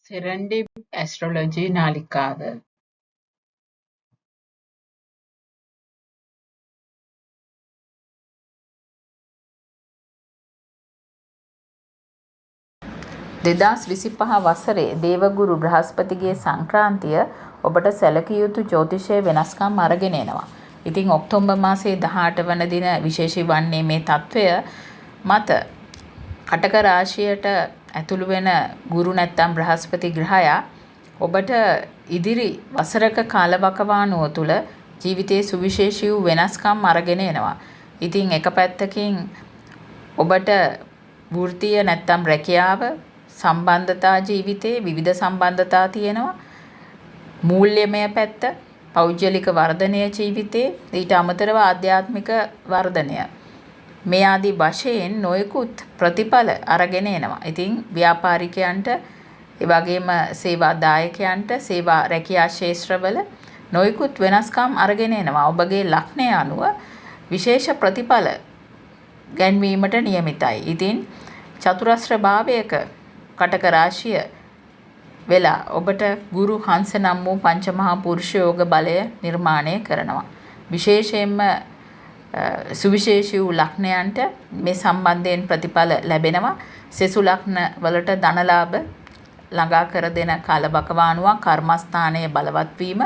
Serendib astrology නාලිකාව දෙදස් 25 වසරේ දේවගුරු බ්‍රහස්පතිගේ සංක්‍රාන්තිය ඔබට සැලකිය යුතු ජ්‍යොතිෂයේ වෙනස්කම් අරගෙන එනවා. ඉතින් ඔක්තෝබර් මාසයේ 18 වන දින විශේෂී වන්නේ මේ තත්වය මත කටක රාශියට ඇතුළු වෙන ගුරු නැත්තම් බ්‍රහස්පති ග්‍රහයා ඔබට ඉදිරි වසරක කාලවකවානුව තුළ ජීවිතයේ සුවිශේෂී වූ වෙනස්කම් අරගෙන එනවා. ඉතින් එක පැත්තකින් ඔබට වෘත්තීය නැත්තම් රැකියාව සම්බන්ධතා ජීවිතයේ විවිධ සම්බන්ධතා තියෙනවා. මූල්‍යමය පැත්ත, පෞද්ගලික වර්ධනය ජීවිතයේ, ඊට අමතරව ආධ්‍යාත්මික වර්ධනය. මේ ආදී වශයෙන් නොයෙකුත් ප්‍රතිඵල අරගෙන එනවා. ඉතින් ව්‍යාපාරිකයන්ට, ඒ වගේම සේවාදායකයන්ට, සේවා රැකියා ක්ෂේත්‍රවල නොයෙකුත් වෙනස්කම් අරගෙන එනවා. ඔබගේ ලග්නය අනුව විශේෂ ප්‍රතිඵල ගැන්වීමට නියමිතයි. ඉතින් චතුරස්‍ර භාවයක කටක රාශිය වෙලා ඔබට ගුරු හංස නම් වූ පංචමහා පුරුෂ යෝග බලය නිර්මාණය කරනවා. විශේෂයෙන්ම සුවිශේෂී වූ ලග්නයන්ට මේ සම්බන්ධයෙන් ප්‍රතිඵල ලැබෙනවා. සෙසු ලග්න වලට ධනලාභ ළඟා කර දෙන කාලවකවානුවක්, කර්මස්ථානයේ බලවත් වීම,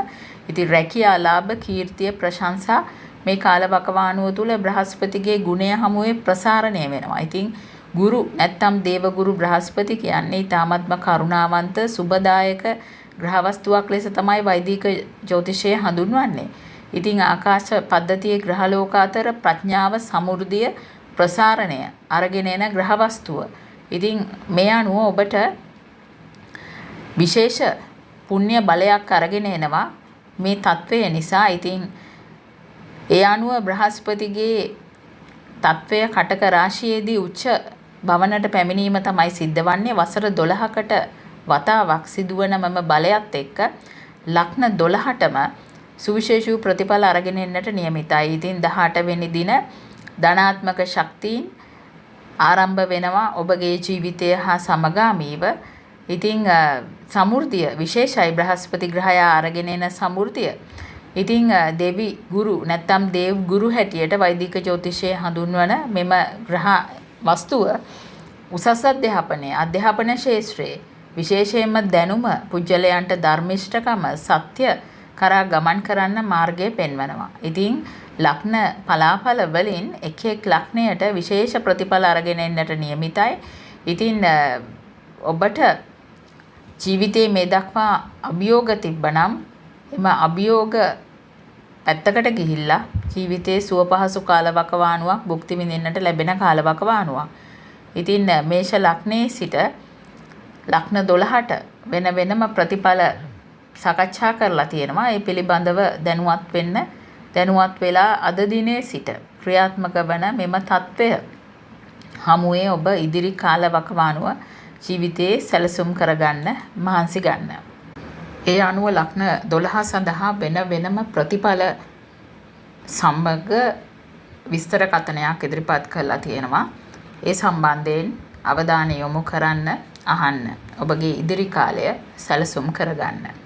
ඉතින් රැකියා ලාභ, කීර්තිය, ප්‍රශංසා මේ කාලවකවානුව තුළ බ්‍රහස්පතිගේ ගුණය හමුවේ ප්‍රසාරණය වෙනවා. ඉතින් ගුරු නැත්තම් දේවගුරු බ්‍රහස්පති කියන්නේ ඊ타මත්ම කරුණාවන්ත සුබදායක ග්‍රහවස්තුවක් ලෙස තමයි වෛදික ජ්‍යොතිෂය හඳුන්වන්නේ. ඉතින් ආකාශ පද්ධතියේ ග්‍රහලෝක අතර ප්‍රඥාව, සමෘද්ධිය, ප්‍රසාරණය අරගෙන එන ග්‍රහවස්තුව. ඉතින් මේ අනුව ඔබට විශේෂ පුණ්‍ය බලයක් අරගෙන එනවා මේ తත්වය නිසා. ඉතින් ඒ අනුව බ්‍රහස්පතිගේ తත්වය කටක රාශියේදී උච්ච භවනට පැමිණීම තමයි සිද්ධ වන්නේ. වසර 12කට වතාවක් සිදුවන මම බලයත් එක්ක ලග්න 12ටම සුවිශේෂී ප්‍රතිඵල අරගෙන එන්නට නියමිතයි. ඉතින් 18 වෙනි දින ධනාත්මක ශක්තියින් ආරම්භ වෙනවා ඔබගේ ජීවිතය හා සමගාමීව. ඉතින් සමෘද්ධිය විශේෂයි බ්‍රහස්පති ග්‍රහයා අරගෙන එන සමෘද්ධිය. ඉතින් දෙවි ගුරු නැත්තම් දේව් ගුරු හැටියට වෛදික ජ්‍යොතිෂයේ හඳුන්වන මෙම ග්‍රහ වස්තුව උසස් අධ්‍යාපන ක්ෂේත්‍රයේ විශේෂයෙන්ම දැනුම, පුජ්‍යලයන්ට ධර්මිෂ්ඨකම, සත්‍ය කරා ගමන් කරන්න මාර්ගය පෙන්වනවා. ඉතින් ලග්න පලාඵල වලින් එක් එක් ලග්නයට විශේෂ ප්‍රතිඵල අරගෙන එන්නට නියමිතයි. ඉතින් ඔබට ජීවිතයේ මේ දක්වා අභියෝග තිබ්බනම් එම අභියෝග පැත්තකට ගිහිල්ලා ජීවිතයේ සුව පහසු කාලවකවානුවක් භුක්ති විඳින්නට ලැබෙන කාලවකවානුවක්. ඉතින් මේෂ ලග්නයේ සිට ලග්න 12ට වෙන වෙනම ප්‍රතිඵල සාකච්ඡා කරලා තියෙනවා. ඒ පිළිබඳව දැනුවත් වෙලා අද දිනේ සිට ක්‍රියාත්මක වන මෙම తත්වය හමුවේ ඔබ ඉදිරි කාලවකවානුව ජීවිතයේ සැලසුම් කරගන්න මහන්සි ගන්න. ඒ අනුව ලග්න 12 සඳහා වෙනම ප්‍රතිඵල සමග විස්තර කතනයක් ඉදිරිපත් කරලා තියෙනවා. ඒ සම්බන්ධයෙන් අවධානය යොමු කරන්න, අහන්න. ඔබගේ ඉදිරි කාලය සැලසුම් කරගන්න.